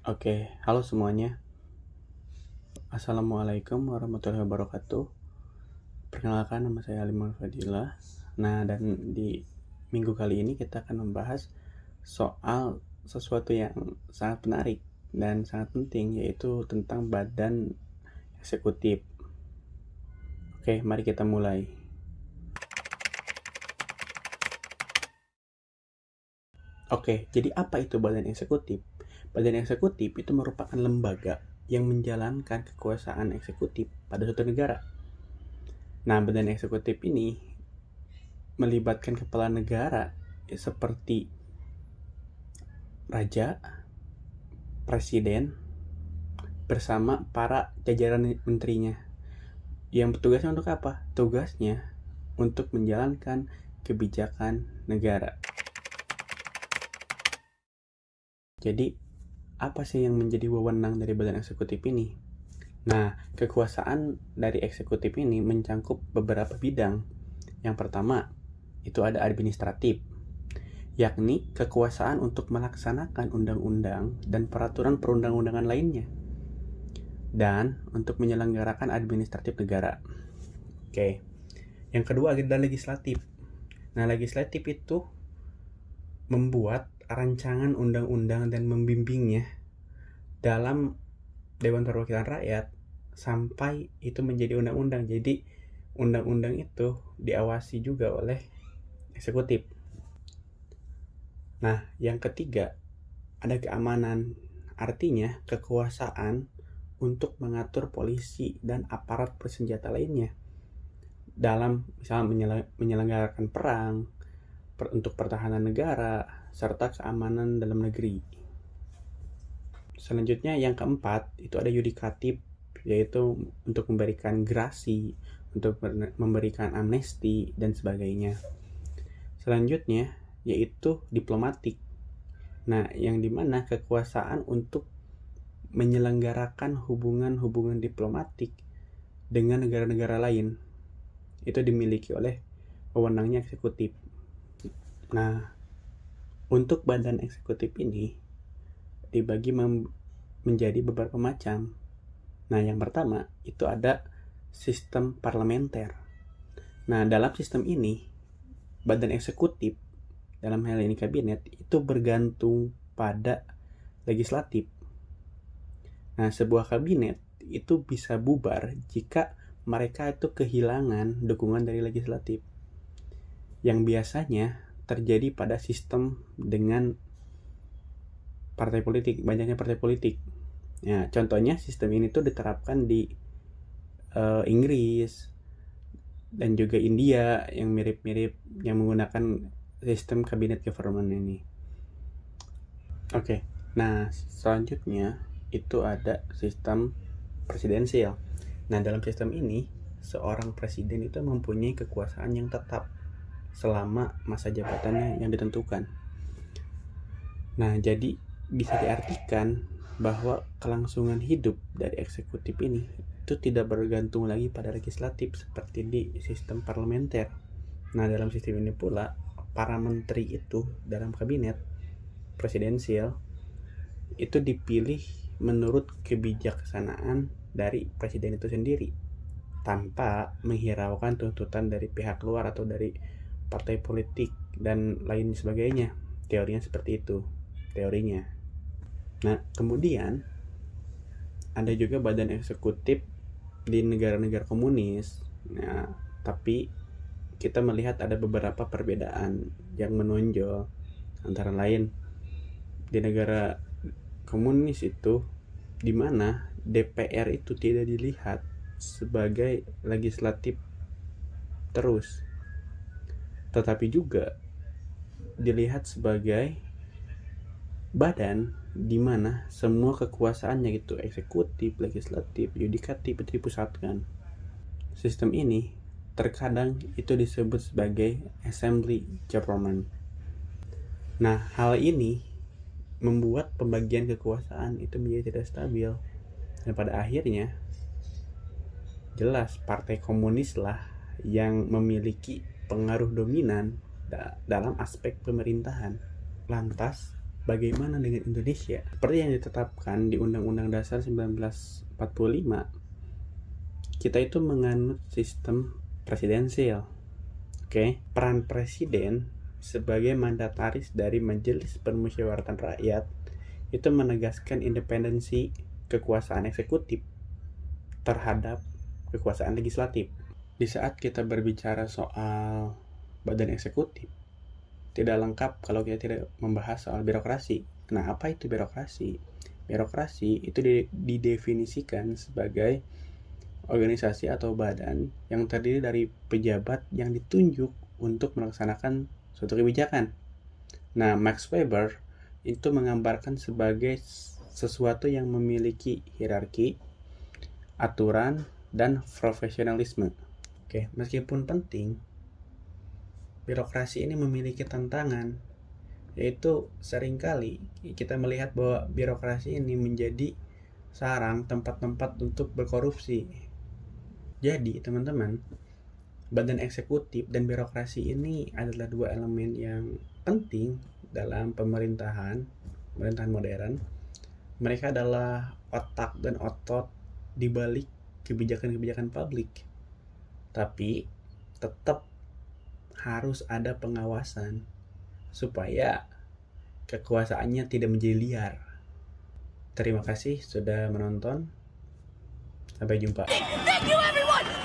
Oke, halo semuanya. Assalamualaikum warahmatullahi wabarakatuh. Perkenalkan, nama saya Alimul Fadilah. Nah, dan di minggu kali ini kita akan membahas soal sesuatu yang sangat menarik dan sangat penting, yaitu tentang badan eksekutif. Oke, mari kita mulai. Oke, jadi apa itu badan eksekutif? Badan eksekutif itu merupakan lembaga yang menjalankan kekuasaan eksekutif pada suatu negara. Nah, badan eksekutif ini melibatkan kepala negara seperti raja, presiden, bersama para jajaran menterinya. Yang bertugasnya untuk apa? Tugasnya untuk menjalankan kebijakan negara. Jadi, apa sih yang menjadi wewenang dari badan eksekutif ini? Nah, kekuasaan dari eksekutif ini mencangkup beberapa bidang. Yang pertama, itu ada administratif, yakni kekuasaan untuk melaksanakan undang-undang dan peraturan perundang-undangan lainnya, dan untuk menyelenggarakan administratif negara. Oke. Yang kedua adalah legislatif. Nah, legislatif itu membuat rancangan undang-undang dan membimbingnya dalam Dewan Perwakilan Rakyat sampai itu menjadi undang-undang. Jadi undang-undang itu diawasi juga oleh eksekutif. Nah, yang ketiga ada keamanan, artinya kekuasaan untuk mengatur polisi dan aparat bersenjata lainnya dalam misalnya menyelenggarakan perang, untuk pertahanan negara, serta keamanan dalam negeri. Selanjutnya yang keempat itu ada yudikatif, yaitu untuk memberikan grasi, untuk memberikan amnesti dan sebagainya. Selanjutnya yaitu diplomatik. Nah, yang dimana kekuasaan untuk menyelenggarakan hubungan-hubungan diplomatik dengan negara-negara lain itu dimiliki oleh wewenangnya eksekutif. Nah, untuk badan eksekutif ini dibagi menjadi beberapa macam. Nah, yang pertama itu ada sistem parlementer. Nah, dalam sistem ini badan eksekutif, dalam hal ini kabinet, itu bergantung pada legislatif. Nah, sebuah kabinet itu bisa bubar jika mereka itu kehilangan dukungan dari legislatif, yang biasanya terjadi pada sistem dengan partai politik, banyaknya partai politik. Ya, contohnya sistem ini tuh diterapkan di Inggris dan juga India yang mirip-mirip, yang menggunakan sistem kabinet government ini. Oke, nah selanjutnya itu ada sistem presidensial. Nah, dalam sistem ini seorang presiden itu mempunyai kekuasaan yang tetap selama masa jabatannya yang ditentukan. Nah, jadi bisa diartikan bahwa kelangsungan hidup dari eksekutif ini itu tidak bergantung lagi pada legislatif seperti di sistem parlementer. Nah, dalam sistem ini pula para menteri itu dalam kabinet presidensial itu dipilih menurut kebijaksanaan dari presiden itu sendiri, tanpa menghiraukan tuntutan dari pihak luar atau dari partai politik dan lain sebagainya. Teorinya seperti itu, teorinya. Nah, kemudian ada juga badan eksekutif di negara-negara komunis. Nah, tapi kita melihat ada beberapa perbedaan yang menonjol, antara lain di negara komunis itu di mana DPR itu tidak dilihat sebagai legislatif terus, tetapi juga dilihat sebagai badan di mana semua kekuasaannya gitu, eksekutif, legislatif, yudikatif itu dipusatkan. Sistem ini terkadang itu disebut sebagai assembly government. Nah, hal ini membuat pembagian kekuasaan itu menjadi tidak stabil, dan pada akhirnya jelas partai komunis lah yang memiliki pengaruh dominan dalam aspek pemerintahan. Lantas bagaimana dengan Indonesia? Seperti yang ditetapkan di Undang-Undang Dasar 1945, kita itu menganut sistem presidensial. Oke, peran presiden sebagai mandataris dari Majelis Permusyawaratan Rakyat itu menegaskan independensi kekuasaan eksekutif terhadap kekuasaan legislatif. Di saat kita berbicara soal badan eksekutif, tidak lengkap kalau kita tidak membahas soal birokrasi. Nah, apa itu birokrasi? Birokrasi itu didefinisikan sebagai organisasi atau badan yang terdiri dari pejabat yang ditunjuk untuk melaksanakan suatu kebijakan. Nah, Max Weber itu menggambarkan sebagai sesuatu yang memiliki hierarki, aturan, dan profesionalisme. Oke, meskipun penting, birokrasi ini memiliki tantangan, yaitu seringkali kita melihat bahwa birokrasi ini menjadi sarang tempat-tempat untuk berkorupsi. Jadi, teman-teman, badan eksekutif dan birokrasi ini adalah dua elemen yang penting dalam pemerintahan modern. Mereka adalah otak dan otot di balik kebijakan-kebijakan publik. Tapi tetap harus ada pengawasan supaya kekuasaannya tidak menjadi liar. Terima kasih sudah menonton. Sampai jumpa. Thank you everyone!